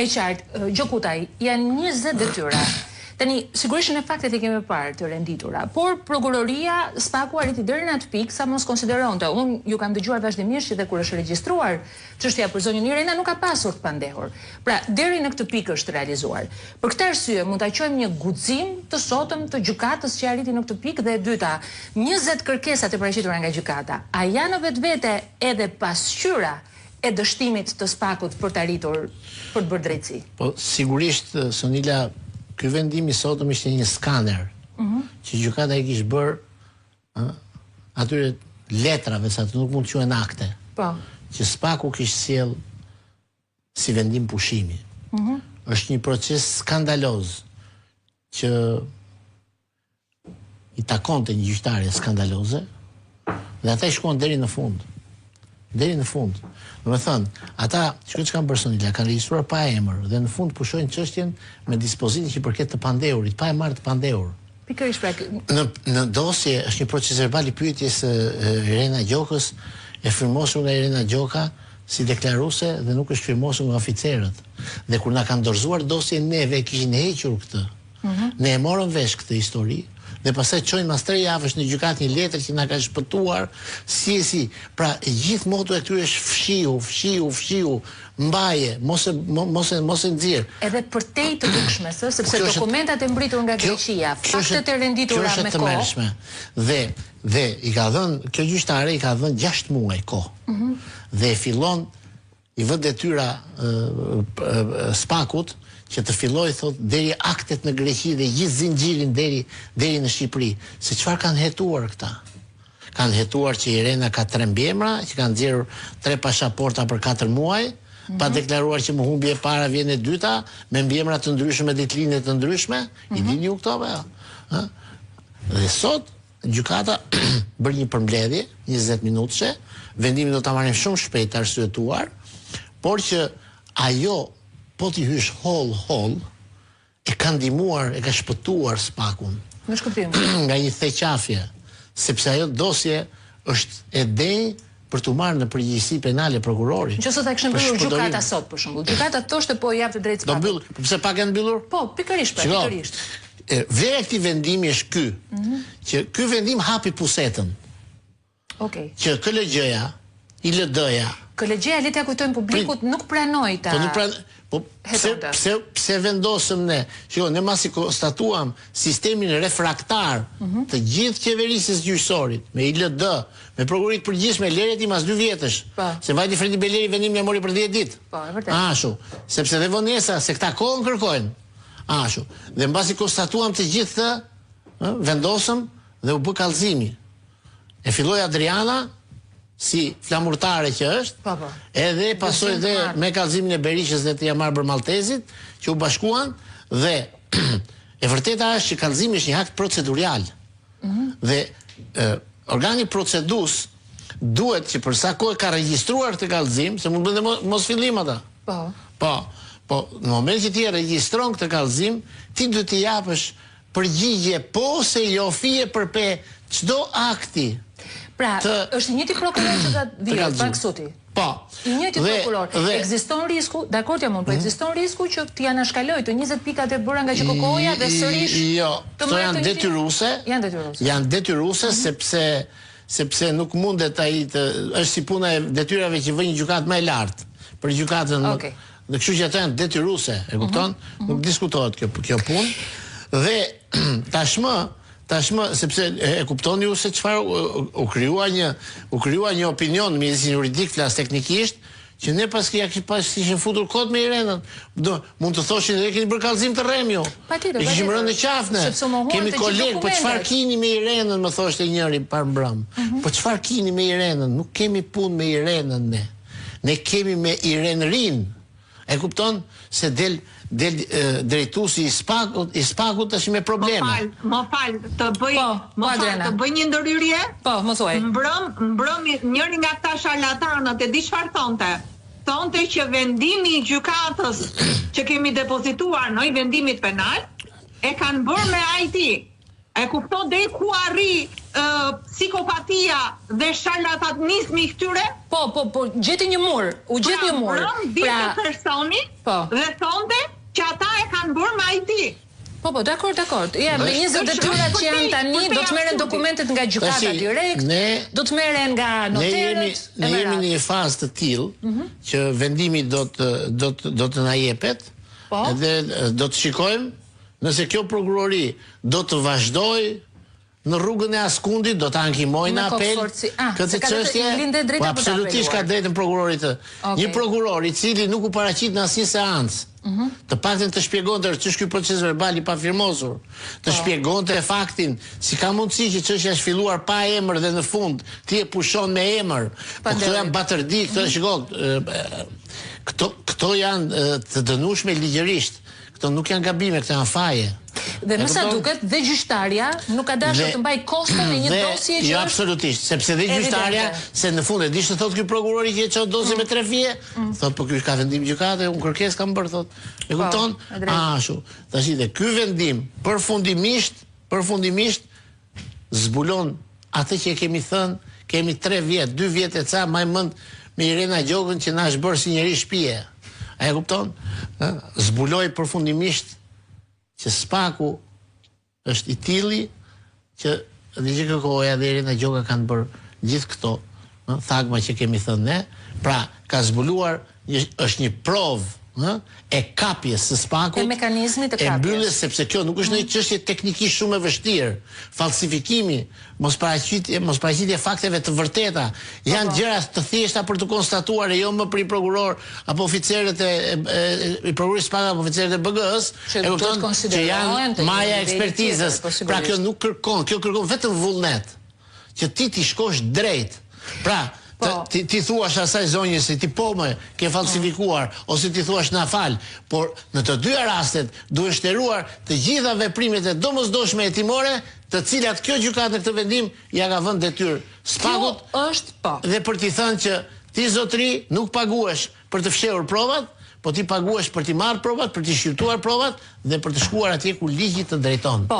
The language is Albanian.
E qartë, Gjokutaj, janë 20 detyra. Tani, sigurisht në faktet i kemi parë të renditura, por prokuroria Spaku arriti deri në atë pikë sa mos konsideronte. Unë ju kam dëgjuar vazhdimisht që dhe kur është regjistruar çështja për zonjën Irena nuk ka pasur të pandehur. Pra, deri në këtë pikë është realizuar. Për këtë arsye mund ta quajmë një guxim të sotëm të gjykatës që arriti në këtë pikë dhe e dyta, 20 kërkesa të paraqitura nga gjykata. A janë në vetvete edhe pasqyra e dështimit të Spakut për të arritur për të bërë drejtësi? Po, sigurisht, Sonila, ky vendim i sotëm ishte një skaner që gjykata i kishte bërë atyre letrave, sa të nuk mund të quhen akte. Po. Që Spaku kishte sjell si vendim pushimi. Është një proces skandaloz që i takonte një gjyqtare skandaloze dhe ata i shkuan deri në fund. Deri në fund. Do të thënë, ata që kanë personila kanë regjistruar pa emër dhe në fund pushojnë çështjen me dispozitë që përket të pandehurit, pa e marrë të pandehur. Pikërisht pra. Në dosje është një proces verbal i pyetjes së Irena Gjokës, e firmosur nga Irena Gjoka si deklaruese dhe nuk është firmosur nga oficerët. Dhe kur na kanë dorëzuar dosjen neve kishin hequr këtë. Ne e morëm vesh këtë histori. Dhe pastaj çojnë mas 3 javësh në gjykatë një letër që na ka shpëtuar si. Pra gjithë moto e këtyre është fshiu, mbaje, mos e nxjerr. Edhe për te të dukshme, sepse dokumentat e mbritur nga Greqia, faktet e renditura me kohë. Dhe i ka dhënë, kjo gjyqtare i ka dhënë 6 muaj kohë. Dhe fillon i vë detyra Spakut që të filloj, thot, deri aktet në Greqi dhe gjithë zinxhirin deri në Shqipëri. Se çfarë kanë hetuar këta? Kanë hetuar që Irena ka 3 mbiemra, që kanë nxjerrur 3 pasaporta për 4 muaj, pa deklaruar që më humbi e para vjen e dyta, me mbiemra të ndryshme, ditëlindje të ndryshme, i dini ju këto apo jo? Dhe sot gjykata bërë një përmbledhje 20 minutëshe, vendimin do ta marrim shumë shpejt të arsyetuar, por që ajo po t'i hysh holl, e ka ndihmuar, e ka shpëtuar Spakun. Në shkëptim. Nga një theqafje, sepse ajo dosje është e denjë për t'u marrë në përgjegjësi penale prokurori. Nëse ta kishte mbyllur gjykata sot për shembull. Gjykata thoshte po jap të drejtë Spakut. Do mbyll, pse pak e mbyllur? Po, pikërisht, pikërisht. Vlera e këtij vendimi është ky, që ky vendim hapi pusetën. Okej. Që KLG-ja, ILD-ja, KLG-ja le t'ia kujtojmë publikut nuk pranoi ta. Po nuk pranoi. Po pse vendosëm ne? Shiko, ne masi konstatuam sistemin refraktar të gjithë qeverisës gjyqësorit, me ILD, me prokurorit përgjithshme, leret i mas 2 vjetësh. Se vajti Fredi Beleri vendimin e mori për 10 ditë. Po, e vërtet. Ashtu, sepse dhe vonesa se këta kohën kërkojnë. Ashtu. Dhe mbasi konstatuam të gjithë të, vendosëm dhe u bë kallëzimi. E filloi Adriana si flamurtare që është, edhe pasoj dhe me kallëzimin e Berishës dhe të Jamar Bërmaltezit, që u bashkuan, dhe e vërteta është që kallëzimi është një akt procedurial. Dhe organi procedus duhet që për sa kohë ka regjistruar të kallëzim, se mund bënde mos fillim ata. Po, në moment që ti e regjistron këtë kallëzim, ti duhet të japësh përgjigje po se jo fije përpe çdo akti. Pra, është i njëjti prokuror që ka vjedhur Paksuti. Po. I njëjti prokuror. Ekziston risku, dakord jam unë, po ekziston risku që të anashkalojë të 20 pikat e bëra nga QKK-ja dhe sërish. Jo, këto janë detyruese. Janë detyruese sepse nuk mundet ai të është si puna e detyrave që vën një gjykatë më e lartë. Për gjykatën. Dhe kështu që ato janë detyruese, e kupton? Nuk diskutohet kjo punë. Dhe tashmë, sepse e kuptoni ju se çfarë u krijua një opinion mjedisin juridik flas teknikisht, që ne pas kishin futur kot me Irenën. Mund të thoshin edhe keni bërë kallëzim të rrem ju. E kishim rënë në qafë. Kemi kolegë, po çfarë keni me Irenën, më thoshte njëri par mbrëm. Po çfarë keni me Irenën? Nuk kemi punë me Irenën ne. Ne kemi me Irenërin. E kupton se del drejtuesi i Spakut është me probleme. Më fal, të bëj një ndërhyrje? Po, më thuaj. Mbrëm njëri nga këta sharlatanët e di çfarë thonte. Thonte që vendimi i gjykatës që kemi depozituar noi vendimit penal e kanë bërë me IT. E kupton deri ku arri psikopatia dhe sharlatanizmi i këtyre? Po, gjeti një mur, u gjet një mur. Pra, personi dhe thonte që ata e kanë bërë me IT. Po, dakord. Ja, me 20 detyrat që janë tani, do të merren dokumentet nga gjykata direkt, do të merren nga noterët. Ne jemi në një fazë të tillë që vendimi do të na jepet, edhe do të shikojmë nëse kjo prokurori do të vazhdojë në rrugën e askundit, do të ankimojnë apel këtë çështje. Po absolutisht ka drejtën prokurori të. Një prokuror i cili nuk u paraqit në asnjë seancë, të paktën të shpjegonte ç'është ky proces verbal i pafirmosur, të shpjegonte faktin si ka mundësi që çështja është filluar pa emër dhe në fund ti e pushon me emër. Po këto janë baterdi, këto janë të dënueshme ligjërisht. Këto nuk janë gabime, këto janë faje. Dhe më sa duket, dhe gjyqtarja nuk ka dashur të mbaj kostën e një dosje që jo, absolutisht, sepse dhe gjyqtarja, se në fund e di që thot ky prokurori që e çon dosje me 3 fije, thot po ky ka vendim gjykate, unë kërkesë kam bërë, thot. E kupton? Ashtu. Tash dhe ky vendim përfundimisht zbulon atë që kemi thënë, kemi 3 vjet, 2 vjet e ca, më mend me Irena Gjokën që na është bërë si njëri shtëpie. A e kupton? Zbuloi përfundimisht që Spaku është i tilli që Ligji Kërkoja dhe Irena Gjoka kanë bërë gjithë këto thagma që kemi thënë ne. Pra, ka zbuluar, është një provë e kapjes së Spakut, e mekanizmit të kapjes. E mbylljes, sepse kjo nuk është një çështje teknikisht shumë e vështirë. Falsifikimi, mos paraqitje fakteve të vërteta, janë gjëra të thjeshta për të konstatuar, e jo më për i prokuror apo oficerët i prokurorit Spaka apo oficerët e BG-s, që janë maja ekspertizës. Pra kjo nuk kërkon, kjo kërkon vetëm vullnet, që ti shkosh drejt. Pra, ti thuash asaj zonjës se ti po më ke falsifikuar, ose ti thuash na fal, por në të dyja rastet duhet shtëruar të gjitha veprimet e domosdoshme hetimore, të cilat kjo gjykatë në këtë vendim ja ka vënë detyrë Spakut. Dhe për t'i thënë që ti zotëri nuk paguesh për të fshehur provat, po ti paguesh për t'i marrë provat, për t'i shqyrtuar provat dhe për të shkuar atje ku ligji të drejton.